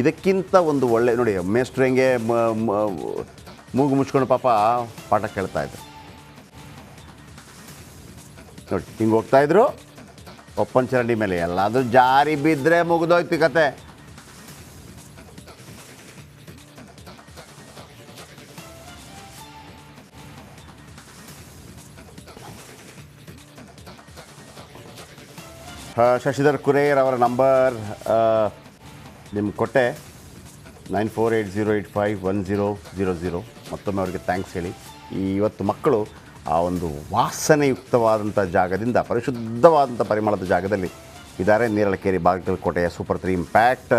ಇದಕ್ಕಿಂತ ಒಂದು ಒಳ್ಳೆ ನೋಡಿ ಮೇಸ್ಟ್ರು ಹೆಂಗೆ ಮೂಗು ಮುಚ್ಕೊಂಡು ಪಾಪ ಪಾಠ ಕೇಳ್ತಾಯಿದ್ರು ನೋಡಿ, ಹಿಂಗೆ ಹೋಗ್ತಾಯಿದ್ರು ಒಪ್ಪನ್ ಚರಂಡಿ ಮೇಲೆ ಎಲ್ಲಾದರೂ ಜಾರಿ ಬಿದ್ದರೆ ಮುಗಿದೋಯ್ತು ಕತೆ. ಶಶಿಧರ್ ಕುರೇರ್ ಅವರ ನಂಬರ್ ನಿಮ್ಗೆ ಕೊಟ್ಟೆ 9480851000. ಮತ್ತೊಮ್ಮೆ ಅವರಿಗೆ ಥ್ಯಾಂಕ್ಸ್ ಹೇಳಿ. ಇವತ್ತು ಮಕ್ಕಳು ಆ ಒಂದು ವಾಸನೆಯುಕ್ತವಾದಂಥ ಜಾಗದಿಂದ ಪರಿಶುದ್ಧವಾದಂಥ ಪರಿಮಳದ ಜಾಗದಲ್ಲಿ ಇದ್ದಾರೆ. ನೇರಳಕೇರಿ ಬಾಗಲಕೋಟೆಯ ಸೂಪರ್ 3 ಇಂಪ್ಯಾಕ್ಟ್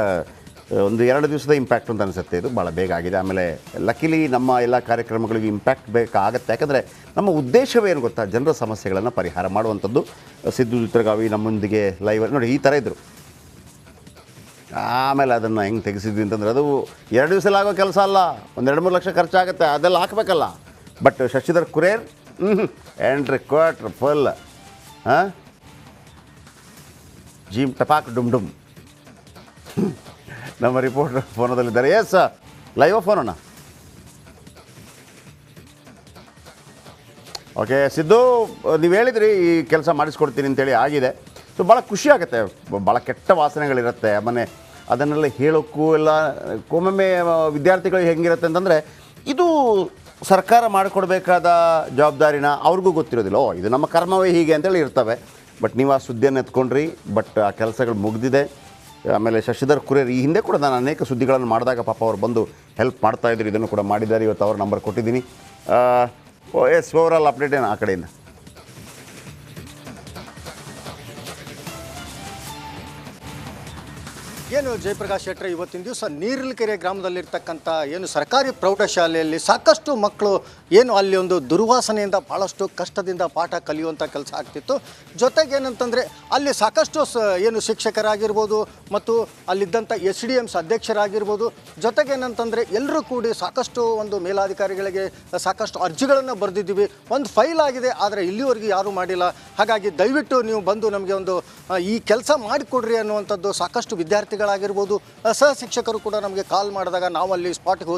ಒಂದು 2 ದಿವಸದ ಇಂಪ್ಯಾಕ್ಟ್ ಅಂತ ಅನಿಸುತ್ತೆ. ಇದು ಭಾಳ ಬೇಗ ಆಗಿದೆ. ಆಮೇಲೆ ಲಕ್ಕಿಲಿ ನಮ್ಮ ಎಲ್ಲ ಕಾರ್ಯಕ್ರಮಗಳಿಗೆ ಇಂಪ್ಯಾಕ್ಟ್ ಬೇಕಾಗುತ್ತೆ. ಯಾಕಂದರೆ ನಮ್ಮ ಉದ್ದೇಶವೇನು ಗೊತ್ತಾ, ಜನರ ಸಮಸ್ಯೆಗಳನ್ನು ಪರಿಹಾರ ಮಾಡುವಂಥದ್ದು. ಸಿದ್ದು ದುತ್ರಗಾವಿ ನಮ್ಮೊಂದಿಗೆ ಲೈವ್ ನೋಡಿ ಈ ಥರ ಇದ್ದರು. ಆಮೇಲೆ ಅದನ್ನು ಹೆಂಗೆ ತೆಗೆಸಿದ್ವಿ ಅಂತಂದರೆ ಅದು 2 ದಿವಸದಲ್ಲಿ ಆಗೋ ಕೆಲಸ ಅಲ್ಲ, ಒಂದು 2-3 ಲಕ್ಷ ಖರ್ಚಾಗುತ್ತೆ, ಅದೆಲ್ಲ ಹಾಕಬೇಕಲ್ಲ. But Shashidhar Kurer entry quarter full ಜೀಮ್ ಟಪಾಕ್ ಡುಮ್ ಡುಮ್. ನಮ್ಮ ರಿಪೋರ್ಟರ್ ಫೋನದಲ್ಲಿದ್ದಾರೆ. ಎಸ್ ಲೈವ್ ಫೋನಣ್ಣ. ಓಕೆ ಸಿದ್ದು, ನೀವು ಹೇಳಿದ್ರಿ ಈ ಕೆಲಸ ಮಾಡಿಸ್ಕೊಡ್ತೀನಿ ಅಂತೇಳಿ, ಆಗಿದೆ. ಸೊ ಭಾಳ ಖುಷಿ ಆಗುತ್ತೆ. ಭಾಳ ಕೆಟ್ಟ ವಾಸನೆಗಳಿರುತ್ತೆ ಮನೆ, ಅದನ್ನೆಲ್ಲ ಹೇಳೋಕ್ಕೂ ಎಲ್ಲ ಒಮ್ಮೊಮ್ಮೆ ವಿದ್ಯಾರ್ಥಿಗಳಿಗೆ ಹೆಂಗಿರುತ್ತೆ ಅಂತಂದರೆ ಇದು ಸರ್ಕಾರ ಮಾಡಿಕೊಡ್ಬೇಕಾದ ಜವಾಬ್ದಾರಿನ ಅವ್ರಿಗೂ ಗೊತ್ತಿರೋದಿಲ್ಲ. ಇದು ನಮ್ಮ ಕರ್ಮವೇ ಹೀಗೆ ಅಂತೇಳಿ ಇರ್ತವೆ. ಬಟ್ ನೀವು ಆ ಸುದ್ದಿಯನ್ನು ಎತ್ಕೊಂಡ್ರಿ. ಬಟ್ ಆ ಕೆಲಸಗಳು ಮುಗಿದಿದೆ. ಆಮೇಲೆ ಶಶಿಧರ್ ಕುರೇರ್ ಈ ಹಿಂದೆ ಕೂಡ ನಾನು ಅನೇಕ ಸುದ್ದಿಗಳನ್ನು ಮಾಡಿದಾಗ ಪಾಪ ಅವ್ರು ಬಂದು ಹೆಲ್ಪ್ ಮಾಡ್ತಾಯಿದ್ರು. ಇದನ್ನು ಕೂಡ ಮಾಡಿದ್ದಾರೆ. ಇವತ್ತು ಅವ್ರ ನಂಬರ್ ಕೊಟ್ಟಿದ್ದೀನಿ. ಎಸ್ ಓವರಾಲ್ ಅಪ್ಡೇಟ್ ಏನು ಆ ಕಡೆಯಿಂದ? ಏನು ಜಯಪ್ರಕಾಶ್ ಶೆಟ್ಟರ್, ಇವತ್ತಿನ ದಿವಸ ನೀರಲಕೆರೆ ಗ್ರಾಮದಲ್ಲಿರ್ತಕ್ಕಂಥ ಏನು ಸರ್ಕಾರಿ ಪ್ರೌಢಶಾಲೆಯಲ್ಲಿ ಸಾಕಷ್ಟು ಮಕ್ಕಳು ಏನು ಅಲ್ಲಿ ಒಂದು ದುರ್ವಾಸನೆಯಿಂದ ಭಾಳಷ್ಟು ಕಷ್ಟದಿಂದ ಪಾಠ ಕಲಿಯುವಂಥ ಕೆಲಸ ಆಗ್ತಿತ್ತು. ಜೊತೆಗೆ ಏನಂತಂದರೆ ಅಲ್ಲಿ ಸಾಕಷ್ಟು ಏನು ಶಿಕ್ಷಕರಾಗಿರ್ಬೋದು ಮತ್ತು ಅಲ್ಲಿದ್ದಂಥ SDMs ಅಧ್ಯಕ್ಷರಾಗಿರ್ಬೋದು, ಜೊತೆಗೆ ಏನಂತಂದರೆ ಎಲ್ಲರೂ ಕೂಡಿ ಸಾಕಷ್ಟು ಒಂದು ಮೇಲಾಧಿಕಾರಿಗಳಿಗೆ ಸಾಕಷ್ಟು ಅರ್ಜಿಗಳನ್ನು ಬರೆದಿದ್ದೀವಿ. ಒಂದು ಫೈಲ್ ಆಗಿದೆ, ಆದರೆ ಇಲ್ಲಿವರೆಗೂ ಯಾರೂ ಮಾಡಿಲ್ಲ. ಹಾಗಾಗಿ ದಯವಿಟ್ಟು ನೀವು ಬಂದು ನಮಗೆ ಒಂದು ಈ ಕೆಲಸ ಮಾಡಿಕೊಡ್ರಿ ಅನ್ನುವಂಥದ್ದು ಸಾಕಷ್ಟು ವಿದ್ಯಾರ್ಥಿಗಳಾಗಿರ್ಬೋದು, ಸಹ ಶಿಕ್ಷಕರು ಕೂಡ ನಮಗೆ ಕಾಲ್ ಮಾಡಿದಾಗ ನಾವು ಅಲ್ಲಿ ಸ್ಪಾಟ್ಗೆ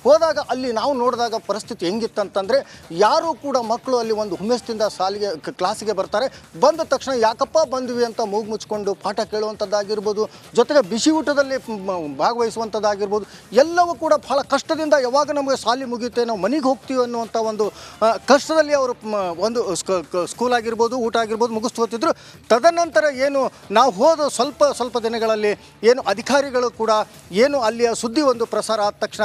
ಹೋದಾಗ ಅಲ್ಲಿ ನಾವು ನೋಡಿದಾಗ ಪರಿಸ್ಥಿತಿ ಹೆಂಗಿತ್ತಂತಂದರೆ ಯಾರೂ ಕೂಡ ಮಕ್ಕಳು ಅಲ್ಲಿ ಒಂದು ಹುಮ್ಮೆಸ್ಸಿಂದ ಕ್ಲಾಸಿಗೆ ಬರ್ತಾರೆ. ಬಂದ ತಕ್ಷಣ ಯಾಕಪ್ಪ ಬಂದ್ವಿ ಅಂತ ಮೂಗು ಮುಚ್ಕೊಂಡು ಪಾಠ ಕೇಳುವಂಥದ್ದಾಗಿರ್ಬೋದು, ಜೊತೆಗೆ ಬಿಸಿ ಊಟದಲ್ಲಿ ಭಾಗವಹಿಸುವಂಥದ್ದಾಗಿರ್ಬೋದು, ಎಲ್ಲವೂ ಕೂಡ ಭಾಳ ಕಷ್ಟದಿಂದ ಯಾವಾಗ ನಮಗೆ ಶಾಲೆ ಮುಗಿಯುತ್ತೆ ನಾವು ಮನೆಗೆ ಹೋಗ್ತೀವಿ ಅನ್ನುವಂಥ ಒಂದು ಕಷ್ಟದಲ್ಲಿ ಅವರು ಒಂದು ಸ್ಕೂಲ್ ಆಗಿರ್ಬೋದು, ಊಟ ಆಗಿರ್ಬೋದು ಮುಗಿಸ್ಕೋತಿದ್ರು. ತದನಂತರ ಏನು ನಾವು ಹೋದ ಸ್ವಲ್ಪ ದಿನಗಳಲ್ಲಿ ಏನು ಅಧಿಕಾರಿಗಳು ಕೂಡ ಏನು ಅಲ್ಲಿಯ ಸುದ್ದಿ ಒಂದು ಪ್ರಸಾರ ಆದ ತಕ್ಷಣ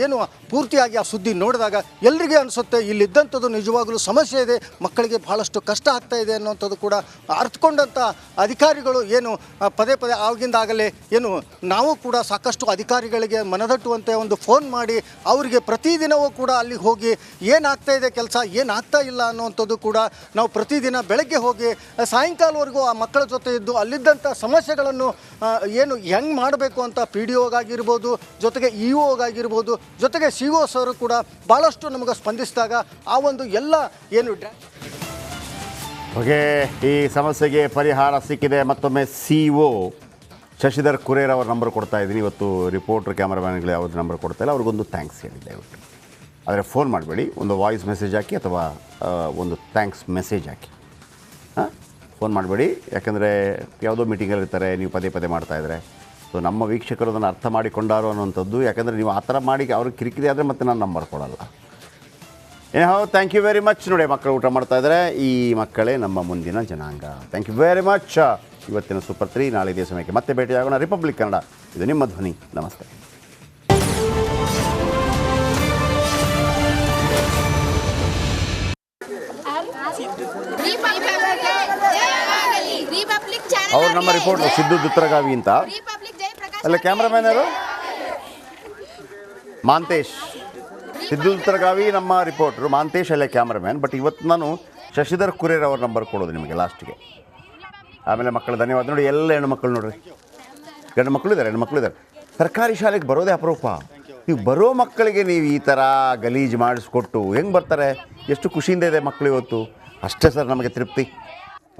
ಏನು ಪೂರ್ತಿಯಾಗಿ ಆ ಸುದ್ದಿ ನೋಡಿದಾಗ ಎಲ್ರಿಗೆ ಅನಿಸುತ್ತೆ ಇಲ್ಲಿದ್ದಂಥದ್ದು ನಿಜವಾಗಲೂ ಸಮಸ್ಯೆ ಇದೆ, ಮಕ್ಕಳಿಗೆ ಭಾಳಷ್ಟು ಕಷ್ಟ ಆಗ್ತಾ ಇದೆ ಅನ್ನೋಂಥದ್ದು ಕೂಡ ಅರ್ಥಕೊಂಡಂಥ ಅಧಿಕಾರಿಗಳು ಏನು ಪದೇ ಆಗಿಂದಾಗಲೇ ಏನು ನಾವು ಕೂಡ ಸಾಕಷ್ಟು ಅಧಿಕಾರಿಗಳಿಗೆ ಮನದಟ್ಟುವಂತೆ ಒಂದು ಫೋನ್ ಮಾಡಿ ಅವರಿಗೆ ಪ್ರತಿದಿನವೂ ಕೂಡ ಅಲ್ಲಿ ಹೋಗಿ ಏನಾಗ್ತಾ ಇದೆ ಕೆಲಸ, ಏನಾಗ್ತಾ ಇಲ್ಲ ಅನ್ನುವಂಥದ್ದು ಕೂಡ ನಾವು ಪ್ರತಿದಿನ ಬೆಳಗ್ಗೆ ಹೋಗಿ ಸಾಯಂಕಾಲವರೆಗೂ ಆ ಮಕ್ಕಳ ಜೊತೆ ಇದ್ದು ಅಲ್ಲಿದ್ದಂಥ ಸಮಸ್ಯೆಗಳನ್ನು ಏನು ಹೆಂಗೆ ಮಾಡಬೇಕು ಅಂತ PDO ಆಗಿರ್ಬೋದು, ಜೊತೆಗೆ EO ಆಗಿರ್ಬೋದು, ಜೊತೆಗೆ CO ಸರ್ ಕೂಡ ಭಾಳಷ್ಟು ನಮಗೆ ಸ್ಪಂದಿಸಿದಾಗ ಆ ಒಂದು ಎಲ್ಲ ಏನು ಓಕೆ ಈ ಸಮಸ್ಯೆಗೆ ಪರಿಹಾರ ಸಿಕ್ಕಿದೆ. ಮತ್ತೊಮ್ಮೆ CO ಶಶಿಧರ್ ಕುರೇರ್ ಅವ್ರ ನಂಬರ್ ಕೊಡ್ತಾ ಇದ್ದೀನಿ. ಇವತ್ತು ರಿಪೋರ್ಟರ್ ಕ್ಯಾಮರಾಮ್ಯಾನ್ಗಳು ಅವ್ರ ನಂಬರ್ ಕೊಡ್ತಾ ಇಲ್ಲ, ಅವ್ರಿಗೊಂದು ಥ್ಯಾಂಕ್ಸ್ ಹೇಳಿದ್ದೆ ದಯವಿಟ್ಟು. ಆದರೆ ಫೋನ್ ಮಾಡಬೇಡಿ, ಒಂದು ವಾಯ್ಸ್ ಮೆಸೇಜ್ ಹಾಕಿ ಅಥವಾ ಒಂದು ಥ್ಯಾಂಕ್ಸ್ ಮೆಸೇಜ್ ಹಾಕಿ. ಫೋನ್ ಮಾಡಬೇಡಿ, ಯಾಕಂದರೆ ಯಾವುದೋ ಮೀಟಿಂಗಲ್ಲಿ ಇರ್ತಾರೆ, ನೀವು ಪದೇ ಮಾಡ್ತಾಯಿದ್ರೆ. ಸೊ ನಮ್ಮ ವೀಕ್ಷಕರು ಅದನ್ನು ಅರ್ಥ ಮಾಡಿಕೊಂಡಾರೋ ಅನ್ನೋಂಥದ್ದು. ಯಾಕಂದರೆ ನೀವು ಆ ಥರ ಮಾಡಿ ಅವ್ರಿಗೆ ಕಿರಿಕಿರಿ ಆದರೆ ಮತ್ತೆ ನಾನು ನಂಬರ್ ಕೊಡಲ್ಲ. ಏನೋ ಥ್ಯಾಂಕ್ ಯು ವೆರಿ ಮಚ್. ನೋಡಿ ಮಕ್ಕಳು ಊಟ ಮಾಡ್ತಾಯಿದ್ದಾರೆ. ಈ ಮಕ್ಕಳೇ ನಮ್ಮ ಮುಂದಿನ ಜನಾಂಗ. Thank you very much. ಇವತ್ತಿನ ಸೂಪರ್ 3 ನಾಳೆ ಇದೇ ಸಮಯಕ್ಕೆ ಮತ್ತೆ ಭೇಟಿಯಾಗೋಣ. ರಿಪಬ್ಲಿಕ್ ಕನ್ನಡ, ಇದು ನಿಮ್ಮ ಧ್ವನಿ. ನಮಸ್ತೆ. ಅವ್ರು ನಮ್ಮ ರಿಪೋರ್ಟರ್ ಸಿದ್ದು ದುತ್ರಗಾವಿ ಅಂತ. ಅಲ್ಲ ಕ್ಯಾಮ್ರಾಮ್ಯಾನ್ ಯಾರು? ಮಾಂತೇಶ್. ಸಿದ್ದು ದುತ್ರಗಾವಿ ನಮ್ಮ ರಿಪೋರ್ಟ್ರು, ಮಾಂತೇಶ್ ಅಲ್ಲೇ ಕ್ಯಾಮ್ರಾಮ್ಯಾನ್. ಬಟ್ ಇವತ್ತು ನಾನು ಶಶಿಧರ್ ಕುರೇರ್ ಅವ್ರ ನಂಬರ್ ಕೊಡೋದು ನಿಮಗೆ ಲಾಸ್ಟಿಗೆ. ಆಮೇಲೆ ಮಕ್ಕಳು ಧನ್ಯವಾದ. ನೋಡಿ ಎಲ್ಲ ಹೆಣ್ಣುಮಕ್ಕಳು ನೋಡ್ರಿ, ಗಂಡು ಮಕ್ಕಳು ಇದ್ದಾರೆ, ಹೆಣ್ಣು ಮಕ್ಕಳು ಇದ್ದಾರೆ. ಸರ್ಕಾರಿ ಶಾಲೆಗೆ ಬರೋದೇ ಅಪರೂಪ. ನೀವು ಬರೋ ಮಕ್ಕಳಿಗೆ ನೀವು ಈ ಥರ ಗಲೀಜು ಮಾಡಿಸ್ಕೊಟ್ಟು ಹೆಂಗೆ ಬರ್ತಾರೆ? ಎಷ್ಟು ಖುಷಿಯಿಂದ ಇದೆ ಮಕ್ಕಳು ಇವತ್ತು. ಅಷ್ಟೇ ಸರ್ ನಮಗೆ ತೃಪ್ತಿ,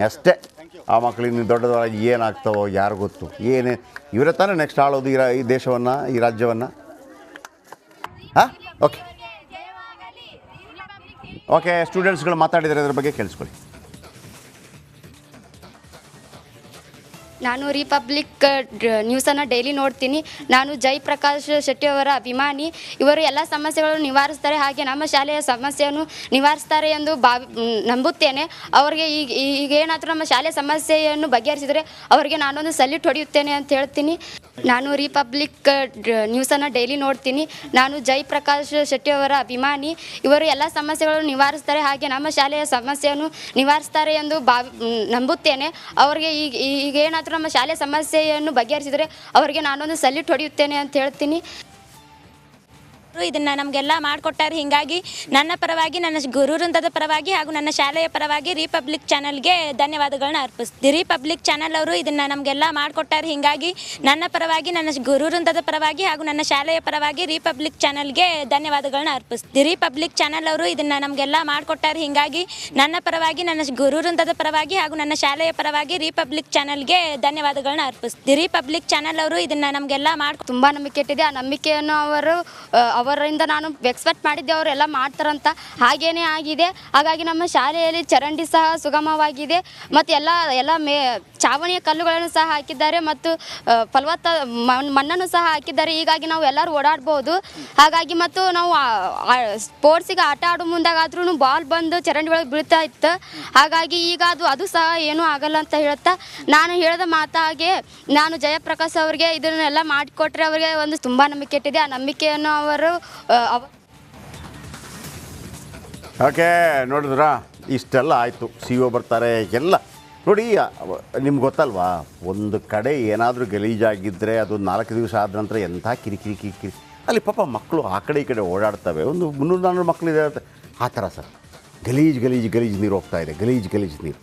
ಅಷ್ಟೇ. ಆ ಮಕ್ಕಳಿಗೆ ನೀವು ದೊಡ್ಡದಾಗಿ ಏನಾಗ್ತಾವೋ ಯಾರು ಗೊತ್ತು. ಏನೇ ಇವರೇ ತಾನೇ ನೆಕ್ಸ್ಟ್ ಆಳೋದು ಈ ದೇಶವನ್ನು, ಈ ರಾಜ್ಯವನ್ನು. ಹಾಂ, ಓಕೆ ಓಕೆ, ಸ್ಟೂಡೆಂಟ್ಸ್ಗಳು ಮಾತಾಡಿದರೆ ಅದ್ರ ಬಗ್ಗೆ ಕೇಳಿಸ್ಕೊಳ್ಳಿ. ನಾನು ರಿಪಬ್ಲಿಕ್ ನ್ಯೂಸನ್ನು ಡೈಲಿ ನೋಡ್ತೀನಿ. ನಾನು ಜಯಪ್ರಕಾಶ್ ಶೆಟ್ಟಿ ಅವರ ಅಭಿಮಾನಿ. ಇವರು ಎಲ್ಲ ಸಮಸ್ಯೆಗಳನ್ನು ನಿವಾರಿಸ್ತಾರೆ, ಹಾಗೆ ನಮ್ಮ ಶಾಲೆಯ ಸಮಸ್ಯೆಯನ್ನು ನಿವಾರಿಸ್ತಾರೆ ಎಂದು ನಂಬುತ್ತೇನೆ. ಅವರಿಗೆ ಈಗ ಏನಾದರೂ ನಮ್ಮ ಶಾಲೆಯ ಸಮಸ್ಯೆಯನ್ನು ಬಗೆಹರಿಸಿದರೆ ಅವರಿಗೆ ನಾನೊಂದು ಸಲ್ಯೂಟ್ ಹೊಡೆಯುತ್ತೇನೆ ಅಂತ ಹೇಳ್ತೀನಿ. ನಾನು ರಿಪಬ್ಲಿಕ್ ನ್ಯೂಸನ್ನು ಡೈಲಿ ನೋಡ್ತೀನಿ. ನಾನು ಜಯಪ್ರಕಾಶ್ ಶೆಟ್ಟಿ ಅವರ ಅಭಿಮಾನಿ. ಇವರು ಎಲ್ಲ ಸಮಸ್ಯೆಗಳನ್ನು ನಿವಾರಿಸ್ತಾರೆ, ಹಾಗೆ ನಮ್ಮ ಶಾಲೆಯ ಸಮಸ್ಯೆಯನ್ನು ನಿವಾರಿಸ್ತಾರೆ ಎಂದು ನಂಬುತ್ತೇನೆ. ಅವರಿಗೆ ಈಗ ಏನಾದರೂ ನಮ್ಮ ಶಾಲೆಯ ಸಮಸ್ಯೆಯನ್ನು ಬಗೆಹರಿಸಿದರೆ ಅವರಿಗೆ ನಾನೊಂದು ಸಲ್ಯೂಟ್ ಹೊಡೆಯುತ್ತೇನೆ ಅಂತ ಹೇಳ್ತೀನಿ. ಇದನ್ನು ನಮಗೆಲ್ಲ ಮಾಡಿಕೊಟ್ಟಾರೆ. ಹೀಗಾಗಿ ನನ್ನ ಪರವಾಗಿ, ನನ್ನ ಗುರು ವೃಂದದ ಪರವಾಗಿ ಹಾಗೂ ನನ್ನ ಶಾಲೆಯ ಪರವಾಗಿ ರಿಪಬ್ಲಿಕ್ ಚಾನಲ್ಗೆ ಧನ್ಯವಾದಗಳನ್ನ ಅರ್ಪಿಸ್ತೀನಿ. ರಿಪಬ್ಲಿಕ್ ಚಾನಲ್ ಅವರು ಇದನ್ನು ನಮಗೆಲ್ಲ ಮಾಡಿಕೊಟ್ಟಾರೆ. ಹೀಗಾಗಿ ನನ್ನ ಪರವಾಗಿ, ನನ್ನ ಗುರು ವೃಂದದ ಪರವಾಗಿ ಹಾಗೂ ನನ್ನ ಶಾಲೆಯ ಪರವಾಗಿ ರಿಪಬ್ಲಿಕ್ ಚಾನಲ್ಗೆ ಧನ್ಯವಾದಗಳನ್ನ ಅರ್ಪಿಸ್ತೀನಿ. ರಿಪಬ್ಲಿಕ್ ಚಾನಲ್ ಅವರು ಇದನ್ನು ನಮಗೆಲ್ಲ ಮಾಡಿಕೊಟ್ಟಾರೆ. ಹೀಗಾಗಿ ನನ್ನ ಪರವಾಗಿ, ನನ್ನ ಗುರು ವೃಂದದ ಪರವಾಗಿ ಹಾಗೂ ನನ್ನ ಶಾಲೆಯ ಪರವಾಗಿ ರಿಪಬ್ಲಿಕ್ ಚಾನಲ್ಗೆ ಧನ್ಯವಾದಗಳನ್ನ ಅರ್ಪಿಸ್ತೀನಿ. ರಿಪಬ್ಲಿಕ್ ಚಾನಲ್ ಅವರು ಇದನ್ನು ನಮಗೆಲ್ಲ ತುಂಬ ನಂಬಿಕೆ ಇಟ್ಟಿದೆ. ಆ ನಂಬಿಕೆಯನ್ನು ಅವರಿಂದ ನಾನು ಎಕ್ಸ್ಪೆಕ್ಟ್ ಮಾಡಿದ್ದೆ ಅವರೆಲ್ಲ ಮಾಡ್ತಾರಂತ, ಹಾಗೇನೇ ಆಗಿದೆ. ಹಾಗಾಗಿ ನಮ್ಮ ಶಾಲೆಯಲ್ಲಿ ಚರಂಡಿ ಸಹ ಸುಗಮವಾಗಿದೆ ಮತ್ತು ಎಲ್ಲ ಚಾವಣಿಯ ಕಲ್ಲುಗಳನ್ನು ಸಹ ಹಾಕಿದ್ದಾರೆ ಮತ್ತು ಫಲವತ್ತ ಮಣ್ಣನ್ನು ಸಹ ಹಾಕಿದ್ದಾರೆ. ಹೀಗಾಗಿ ನಾವು ಎಲ್ಲರೂ ಓಡಾಡ್ಬೋದು. ಹಾಗಾಗಿ ಮತ್ತು ನಾವು ಸ್ಪೋರ್ಟ್ಸಿಗೆ ಆಟ ಆಡೋ ಮುಂದಾಗಾದ್ರೂ ಬಾಲ್ ಬಂದು ಚರಂಡಿ ಒಳಗೆ ಬೀಳ್ತಾ ಇತ್ತು. ಹಾಗಾಗಿ ಈಗ ಅದು ಸಹ ಏನೂ ಆಗಲ್ಲ ಅಂತ ಹೇಳ್ತಾ ನಾನು ಹೇಳಿದ ಮಾತಾಗೆ ನಾನು ಜಯಪ್ರಕಾಶ್ ಅವರಿಗೆ ಇದನ್ನೆಲ್ಲ ಮಾಡಿಕೊಟ್ರೆ ಅವರಿಗೆ ಒಂದು ತುಂಬ ನಂಬಿಕೆ ಇಟ್ಟಿದೆ. ಆ ನಂಬಿಕೆಯನ್ನು ಅವರು ಓಕೆ, ನೋಡಿದ್ರಾ, ಇಷ್ಟೆಲ್ಲ ಆಯಿತು. ಸಿ ಒ ಬರ್ತಾರೆ ಎಲ್ಲ ನೋಡಿ. ನಿಮ್ಗೆ ಗೊತ್ತಲ್ವಾ, ಒಂದು ಕಡೆ ಏನಾದರೂ ಗಲೀಜಾಗಿದ್ದರೆ ಅದು 4 ದಿವಸ ಆದ ನಂತರ ಎಂಥ ಕಿರಿಕಿರಿ ಅಲ್ಲಿ ಪಾಪ ಮಕ್ಕಳು ಆ ಕಡೆ ಈ ಕಡೆ ಓಡಾಡ್ತವೆ. ಒಂದು 300-400 ಮಕ್ಕಳಿದೆ ಆ ಥರ ಸರ್. ಗಲೀಜು ನೀರು ಹೋಗ್ತಾ ಇದೆ, ಗಲೀಜು ನೀರು.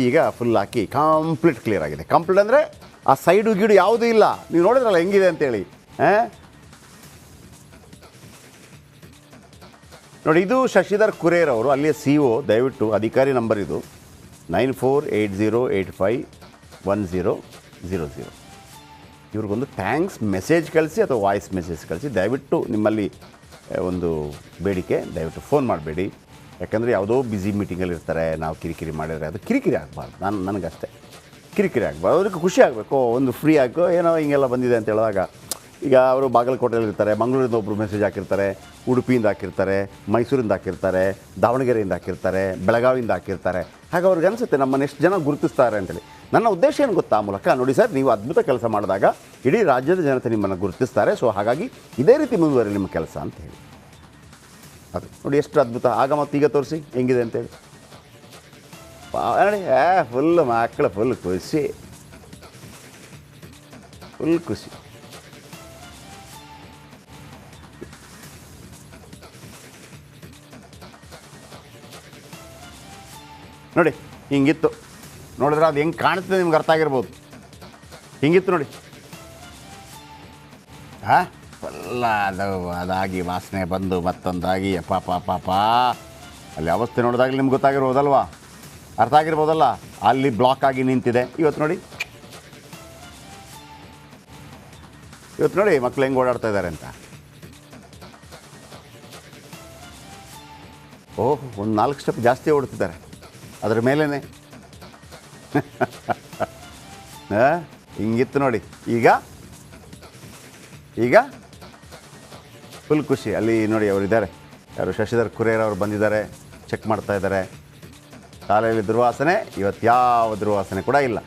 ಈಗ ಫುಲ್ ಹಾಕಿ ಕಂಪ್ಲೀಟ್ ಕ್ಲಿಯರ್ ಆಗಿದೆ. ಕಂಪ್ಲೀಟ್ ಅಂದರೆ ಆ ಸೈಡು ಗೀಡು ಯಾವುದೂ ಇಲ್ಲ. ನೀವು ನೋಡಿದ್ರಲ್ಲ ಹೆಂಗಿದೆ ಅಂತೇಳಿ. ನೋಡಿ, ಇದು ಶಶಿಧರ್ ಕುರೇರ್ ಅವರು, ಅಲ್ಲಿಯ ಸಿ ಒ. ದಯವಿಟ್ಟು ಅಧಿಕಾರಿ ನಂಬರ್ ಇದು 9480851000. ಇವ್ರಿಗೊಂದು ಥ್ಯಾಂಕ್ಸ್ ಮೆಸೇಜ್ ಕಳಿಸಿ ಅಥವಾ ವಾಯ್ಸ್ ಮೆಸೇಜ್ ಕಳಿಸಿ. ದಯವಿಟ್ಟು ನಿಮ್ಮಲ್ಲಿ ಒಂದು ಬೇಡಿಕೆ, ದಯವಿಟ್ಟು ಫೋನ್ ಮಾಡಬೇಡಿ. ಯಾಕಂದರೆ ಯಾವುದೋ ಬ್ಯುಸಿ ಮೀಟಿಂಗಲ್ಲಿ ಇರ್ತಾರೆ. ನಾವು ಕಿರಿಕಿರಿ ಮಾಡಿದರೆ ಅದು ಕಿರಿಕಿರಿ ಆಗಬಾರ್ದು. ನನಗಷ್ಟೇ ಕಿರಿಕಿರಿ ಆಗಬಾರ್ದು. ಅವ್ರಿಗೆ ಖುಷಿ ಆಗಬೇಕು, ಒಂದು ಫ್ರೀ ಆಗೋ ಏನೋ ಹಿಂಗೆಲ್ಲ ಬಂದಿದೆ ಅಂತ ಹೇಳಿದಾಗ. ಈಗ ಅವರು ಬಾಗಲಕೋಟೆಯಲ್ಲಿ ಇರ್ತಾರೆ, ಮಂಗಳೂರಿಂದ ಒಬ್ಬರು ಮೆಸೇಜ್ ಹಾಕಿರ್ತಾರೆ, ಉಡುಪಿಯಿಂದ ಹಾಕಿರ್ತಾರೆ, ಮೈಸೂರಿಂದ ಹಾಕಿರ್ತಾರೆ, ದಾವಣಗೆರೆಯಿಂದ ಹಾಕಿರ್ತಾರೆ, ಬೆಳಗಾವಿಯಿಂದ ಹಾಕಿರ್ತಾರೆ. ಹಾಗೆ ಅವ್ರಿಗೆ ಅನಿಸುತ್ತೆ ನಮ್ಮನ್ನು ಎಷ್ಟು ಜನ ಗುರುತಿಸ್ತಾರೆ ಅಂತೇಳಿ. ನನ್ನ ಉದ್ದೇಶ ಏನು ಗೊತ್ತಾ ಆ ಮೂಲಕ, ನೋಡಿ ಸರ್, ನೀವು ಅದ್ಭುತ ಕೆಲಸ ಮಾಡಿದಾಗ ಇಡೀ ರಾಜ್ಯದ ಜನತೆ ನಿಮ್ಮನ್ನು ಗುರುತಿಸ್ತಾರೆ. ಸೊ ಹಾಗಾಗಿ ಇದೇ ರೀತಿ ಮುಂದುವರಿ ನಿಮ್ಮ ಕೆಲಸ ಅಂತ ಹೇಳಿ. ಅದು ನೋಡಿ ಎಷ್ಟು ಅದ್ಭುತ. ಆಗ ಮತ್ತು ಈಗ ತೋರಿಸಿ ಹೆಂಗಿದೆ ಅಂತೇಳಿ. ನೋಡಿ, ಫುಲ್ ಮಕ್ಕಳು ಫುಲ್ ಖುಷಿ. ನೋಡಿ, ಹಿಂಗಿತ್ತು. ನೋಡಿದ್ರೆ ಅದು ಹೆಂಗೆ ಕಾಣುತ್ತೆ ನಿಮ್ಗೆ ಅರ್ಥ ಆಗಿರ್ಬೋದು. ಹಿಂಗಿತ್ತು ನೋಡಿ. ಫುಲ್ಲ ಅದಾಗಿ ವಾಸನೆ ಬಂದು ಮತ್ತೊಂದಾಗಿ ಪಾಪ ಅಲ್ಲಿ ಅವಸ್ಥೆ ನೋಡಿದಾಗಲಿ ನಿಮ್ಗೆ ಗೊತ್ತಾಗಿರ್ಬೋದಲ್ವಾ, ಅರ್ಥ ಆಗಿರ್ಬೋದಲ್ಲ. ಅಲ್ಲಿ ಬ್ಲಾಕ್ ಆಗಿ ನಿಂತಿದೆ. ಇವತ್ತು ನೋಡಿ ಮಕ್ಕಳು ಹೆಂಗೆ ಓಡಾಡ್ತಾ ಇದ್ದಾರೆ ಅಂತ. ಓಹ್, ಒಂದು 4 ಸ್ಟೆಪ್ ಜಾಸ್ತಿ ಓಡ್ತಿದ್ದಾರೆ ಅದರ ಮೇಲೇ. ಹಿಂಗಿತ್ತು ನೋಡಿ. ಈಗ ಫುಲ್ ಖುಷಿ. ಅಲ್ಲಿ ನೋಡಿ ಅವರಿದ್ದಾರೆ, ಯಾರು ಶಶಿಧರ್ ಕುರೇರ್ ಅವರು ಬಂದಿದ್ದಾರೆ, ಚೆಕ್ ಮಾಡ್ತಾ ಇದ್ದಾರೆ. ಶಾಲೆಯಲ್ಲಿ ದುರ್ವಾಸನೆ, ಇವತ್ತು ಯಾವ ದುರ್ವಾಸನೆ ಕೂಡ ಇಲ್ಲ.